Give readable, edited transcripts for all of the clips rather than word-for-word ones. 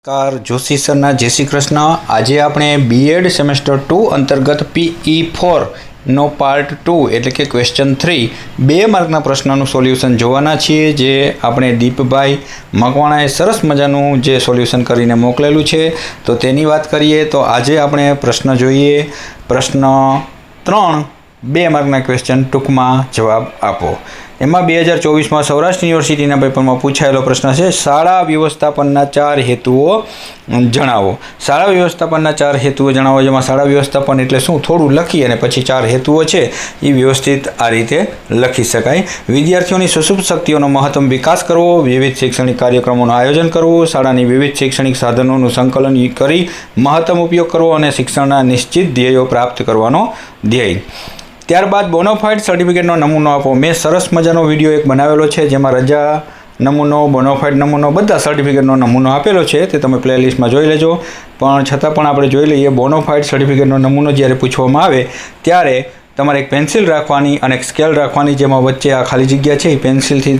નમસ્કાર જોશી સરના જય શ્રી કૃષ્ણ। આજે આપણે બીએડ સેમેસ્ટર 2 અંતર્ગત PE4 નો પાર્ટ 2 એટલે કે ક્વેશ્ચન 3 2 માર્કના પ્રશ્નનું સોલ્યુશન જોવાના છીએ, જે આપણે દીપભાઈ મકવાણાએ સરસ મજાનું જે સોલ્યુશન કરીને મોકલેલું છે। તો તેની વાત કરીએ તો આજે આપણે પ્રશ્ન જોઈએ। પ્રશ્ન 3 2 માર્કના ક્વેશ્ચન ટૂંકમાં જવાબ આપો। એમાં 2024માં સૌરાષ્ટ્ર યુનિવર્સિટીના પેપરમાં પૂછાયેલો પ્રશ્ન છે, શાળા વ્યવસ્થાપનના 4 હેતુઓ જણાવો। શાળા વ્યવસ્થાપનના 4 હેતુઓ જણાવો, જેમાં શાળા વ્યવસ્થાપન એટલે શું થોડું લખી અને પછી 4 હેતુઓ છે એ વ્યવસ્થિત આ રીતે લખી શકાય। વિદ્યાર્થીઓની સુષુપ્ત શક્તિઓનો મહત્તમ વિકાસ કરવો, વિવિધ શૈક્ષણિક કાર્યક્રમોનું આયોજન કરવું, શાળાની વિવિધ શૈક્ષણિક સાધનોનું સંકલન કરી મહત્તમ ઉપયોગ કરવો અને શિક્ષણના નિશ્ચિત ધ્યેયો પ્રાપ્ત કરવાનો ધ્યેય। ત્યારબાદ બોનોફાઇડ સર્ટિફિકેટનો નમૂનો આપો। મેં સરસ મજાનો વિડીયો એક બનાવેલો છે, જેમાં રજા નમૂનો, બોનોફાઇડ નમૂનો બધા સર્ટિફિકેટનો નમૂનો આપેલો છે, તે તમે પ્લેલિસ્ટમાં જોઈ લેજો। પણ છતાં પણ આપણે જોઈ લઈએ, બોનોફાઇડ સર્ટિફિકેટનો નમૂનો જ્યારે પૂછવામાં આવે ત્યારે તમારે એક પેન્સિલ રાખવાની અને એક સ્કેલ રાખવાની, જેમાં વચ્ચે આ ખાલી જગ્યા છે એ પેન્સિલથી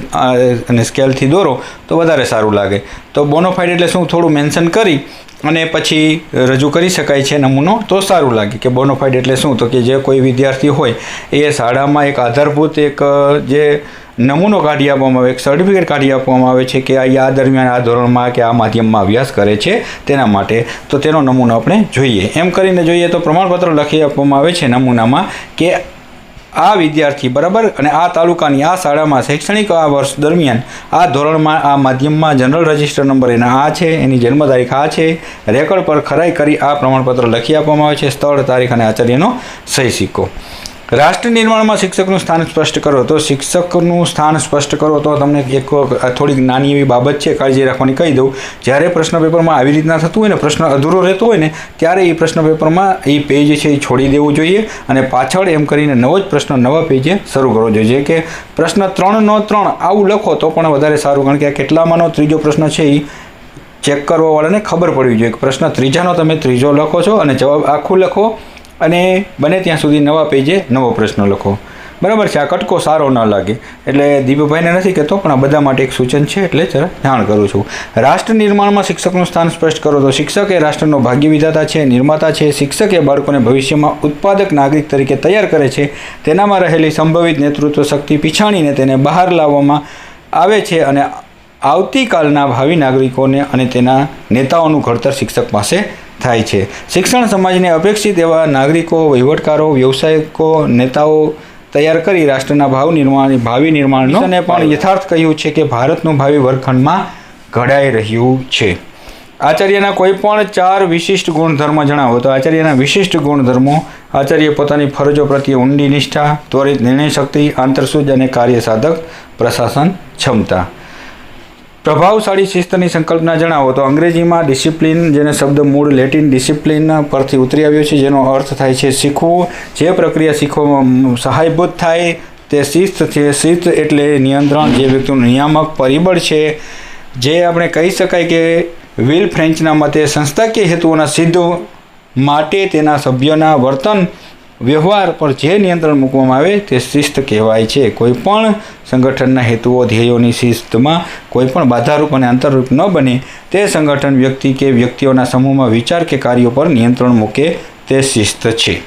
અને સ્કેલથી દોરો તો વધારે સારું લાગે। તો બોનોફાઇડ એટલે શું થોડું મેન્શન કરી અને પછી રજૂ કરી શકાય છે નમૂનો, તો સારું લાગે કે બોનોફાઇડ એટલે શું, તો કે જે કોઈ વિદ્યાર્થી હોય એ શાળામાં એક આધારભૂત એક જે નમૂનો કાઢી આપવામાં આવે, એક સર્ટિફિકેટ કાઢી આપવામાં આવે છે કે આ દરમિયાન આ ધોરણમાં કે આ માધ્યમમાં અભ્યાસ કરે છે તેના માટે, તો તેનો નમૂનો આપણે જોઈએ। એમ કરીને જોઈએ તો પ્રમાણપત્ર લખી આપવામાં આવે છે નમૂનામાં કે આ વિદ્યાર્થી બરાબર અને આ તાલુકાની આ શાળામાં શૈક્ષણિક આ વર્ષ દરમિયાન આ ધોરણમાં આ માધ્યમમાં જનરલ રજિસ્ટર નંબર એના આ છે, એની જન્મ તારીખ આ છે, રેકોર્ડ પર ખરાઈ કરી આ પ્રમાણપત્ર લખી આપવામાં આવે છે, સ્થળ, તારીખ અને આચાર્યનો સહી સિક્કો। રાષ્ટ્ર નિર્માણમાં શિક્ષકનું સ્થાન સ્પષ્ટ કરો। તો શિક્ષકનું સ્થાન સ્પષ્ટ કરો તો તમને એક થોડીક નાની એવી બાબત છે, કાળજી રાખવાની કહી દઉં। જ્યારે પ્રશ્ન પેપરમાં આવી રીતના થતું હોય ને, પ્રશ્ન અધૂરો રહેતો હોય ને, ત્યારે એ પ્રશ્ન પેપરમાં એ પેજ છે એ છોડી દેવું જોઈએ અને પાછળ એમ કરીને નવો જ પ્રશ્ન નવા પેજે શરૂ કરવો જોઈએ। કે પ્રશ્ન 3/3 આવું લખો તો પણ વધારે સારું, કારણ કે આ કેટલામાંનો ત્રીજો પ્રશ્ન છે એ ચેક કરવાવાળાને ખબર પડવી જોઈએ કે પ્રશ્ન ત્રીજાનો તમે ત્રીજો લખો છો અને જવાબ આખું લખો અને બને ત્યાં સુધી નવા પેજે નવો પ્રશ્ન લખો, બરાબર છે। આ કટકો સારો ન લાગે એટલે દીપભાઈને નથી કહેતો, પણ આ બધા માટે એક સૂચન છે એટલે જરા જાણ કરું છું। રાષ્ટ્ર નિર્માણમાં શિક્ષકનું સ્થાન સ્પષ્ટ કરો। તો શિક્ષક એ રાષ્ટ્રનો ભાગ્ય વિધાતા છે, નિર્માતા છે। શિક્ષક એ બાળકોને ભવિષ્યમાં ઉત્પાદક નાગરિક તરીકે તૈયાર કરે છે, તેનામાં રહેલી સંભવિત નેતૃત્વ શક્તિ પીછાણીને તેને બહાર લાવવામાં આવે છે અને આવતીકાલના ભાવિ નાગરિકોને અને તેના નેતાઓનું ઘડતર શિક્ષક પાસે થાય છે। શિક્ષણ સમાજને અપેક્ષિત એવા નાગરિકો, વહીવટકારો, વ્યવસાયિકો, નેતાઓ તૈયાર કરી રાષ્ટ્રના ભાવિ નિર્માણનો અને પણ યથાર્થ કહ્યું છે કે ભારતનું ભાવિ વર્ગખંડમાં ઘડાઈ રહ્યું છે। આચાર્યના કોઈ પણ 4 વિશિષ્ટ ગુણધર્મો જણાવો। તો આચાર્યના વિશિષ્ટ ગુણધર્મો: આચાર્ય પોતાની ફરજો પ્રત્યે ઊંડી નિષ્ઠા, ત્વરિત નિર્ણય શક્તિ, આંતરસૂઝ અને કાર્યસાધક પ્રશાસન ક્ષમતા। પ્રભાવશાળી શિસ્તની સંકલ્પના જણાવો। તો અંગ્રેજીમાં ડિસિપ્લિન, જેને શબ્દ મૂળ લેટિન ડિસિપ્લિન પરથી ઉતરી આવ્યો છે, જેનો અર્થ થાય છે શીખવું। જે પ્રક્રિયા શીખવામાં સહાયભૂત થાય તે શિસ્ત છે। શિસ્ત એટલે નિયંત્રણ, જે વ્યક્તિનું નિયામક પરિબળ છે, જે આપણે કહી શકાય કે વિલ ફ્રેન્ચના મતે સંસ્થાકીય હેતુઓના સિદ્ધ માટે તેના સભ્યોના વર્તન વ્યવહાર પર જે નિયંત્રણ મૂકવામાં આવે તે શિસ્ત કહેવાય છે। કોઈ પણ સંગઠનના હેતુઓ, ધ્યેયોની શિસ્તમાં કોઈ પણ બાધારૂપ અને અંતરરૂપ ન બને તે સંગઠન, વ્યક્તિ કે વ્યક્તિઓના સમૂહમાં વિચાર કે કાર્યો પર નિયંત્રણ મૂકે તે શિસ્ત છે।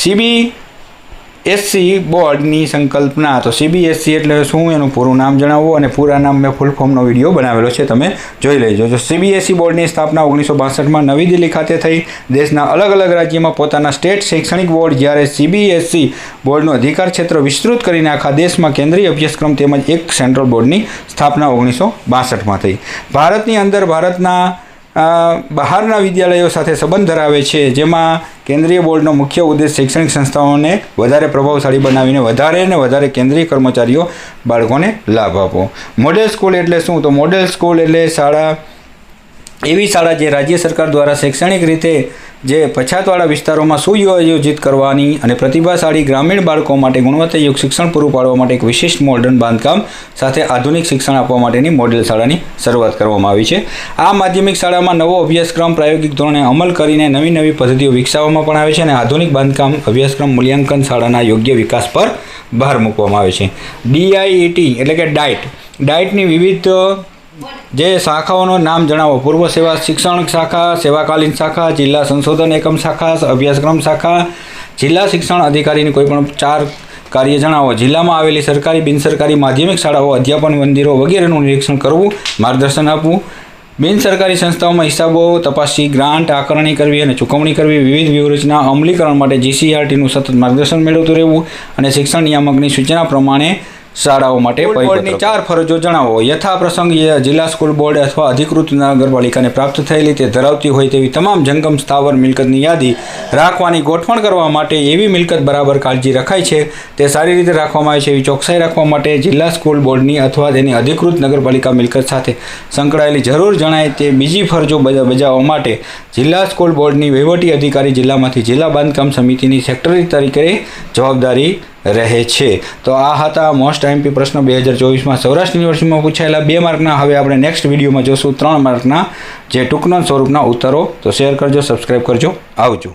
CBSE બોર્ડની સંકલ્પના। તો CBSE એટલે શું, એનું પૂરું નામ જણાવો અને પૂરા નામ મેં ફૂલ ફોર્મનો વિડીયો બનાવેલો છે, તમે જોઈ લેજો। જો CBSE બોર્ડની સ્થાપના 1962માં નવી દિલ્હી ખાતે થઈ। દેશના અલગ અલગ રાજ્યમાં પોતાના સ્ટેટ શૈક્ષણિક બોર્ડ, જ્યારે CBSE બોર્ડનું અધિકાર ક્ષેત્ર વિસ્તૃત કરીને આખા દેશમાં કેન્દ્રીય અભ્યાસક્રમ તેમજ એક સેન્ટ્રલ બોર્ડની સ્થાપના 1962માં થઈ। ભારતની અંદર ભારતના બહારના વિદ્યાલયો સાથે સંબંધ ધરાવે છે, જેમાં કેન્દ્રીય બોર્ડનો મુખ્ય ઉદ્દેશ શૈક્ષણિક સંસ્થાઓને વધારે પ્રભાવશાળી બનાવીને વધારે ને વધારે કેન્દ્રીય કર્મચારીઓ બાળકોને લાભ આપો। મોડેલ સ્કૂલ એટલે શું? તો મોડેલ સ્કૂલ એટલે શાળા, એવી શાળા જે રાજ્ય સરકાર દ્વારા શૈક્ષણિક રીતે જે પછાતવાળા વિસ્તારોમાં સુયોજિત કરવાની અને પ્રતિભાશાળી ગ્રામીણ બાળકો માટે ગુણવત્તાયુક્ત શિક્ષણ પૂરું પાડવા માટે એક વિશિષ્ટ મોડર્ન બાંધકામ સાથે આધુનિક શિક્ષણ આપવા માટેની મોડેલ શાળાની શરૂઆત કરવામાં આવી છે। આ માધ્યમિક શાળામાં નવો અભ્યાસક્રમ પ્રાયોગિક ધોરણે અમલ કરીને નવી નવી પદ્ધતિઓ વિકસાવવામાં પણ આવે છે અને આધુનિક બાંધકામ અભ્યાસક્રમ મૂલ્યાંકન શાળાના યોગ્ય વિકાસ પર ભાર મૂકવામાં આવે છે। DIET એટલે કે ડાયટની વિવિધ જે શાખાઓનું નામ જણાવો. પૂર્વ સેવા શિક્ષણ શાખા, સેવાકાલીન શાખા, જિલ્લા સંશોધન એકમ શાખા, અભ્યાસક્રમ શાખા. જિલ્લા શિક્ષણ અધિકારીની કોઈ પણ 4 કાર્ય જણાવો. જિલ્લામાં આવેલી સરકારી બિનસરકારી માધ્યમિક શાળાઓ, અધ્યાપન મંદિરો વગેરેનું નિરીક્ષણ કરવું, માર્ગદર્શન આપવું. બિનસરકારી સંસ્થાઓમાં હિસાબો તપાસી, ગ્રાન્ટ આકારણી કરવી અને ચૂકવણી કરવી. વિવિધ વ્યૂહરચના અમલીકરણ માટે GCERTનું સતત માર્ગદર્શન મેળવતું રહેવું અને શિક્ષણ નિયામકની સૂચના પ્રમાણે શાળાઓ માટે બોર્ડની 4 ફરજો જણાવો. યથાપ્રસંગ જિલ્લા સ્કૂલ બોર્ડ અથવા અધિકૃત નગરપાલિકાને પ્રાપ્ત થયેલી તે ધરાવતી હોય તેવી તમામ જંગમ સ્થાવર મિલકતની યાદી રાખવાની ગોઠવણ કરવા માટે એવી મિલકત બરાબર કાળજી રખાય છે તે સારી રીતે રાખવામાં આવે છે એવી ચોકસાઈ રાખવા માટે જિલ્લા સ્કૂલ બોર્ડની અથવા તેની અધિકૃત નગરપાલિકા મિલકત સાથે સંકળાયેલી જરૂર જણાય તે બીજી ફરજો બજાવવા માટે જિલ્લા સ્કૂલ બોર્ડની વહીવટી અધિકારી જિલ્લામાંથી જિલ્લા બાંધકામ સમિતિની સેક્રેટરી તરીકે જવાબદારી રહે છે. તો આ હતા મોસ્ટ આઈએમપી પ્રશ્ન 2024માં સૌરાષ્ટ્ર યુનિવર્સિટીમાં પૂછાયેલા 2 માર્કના. હવે આપણે નેક્સ્ટ વિડીયોમાં જોશું 3 માર્કના જે ટૂંકના સ્વરૂપના ઉત્તરો. તો શેર કરજો, સબસ્ક્રાઈબ કરજો. આવજો.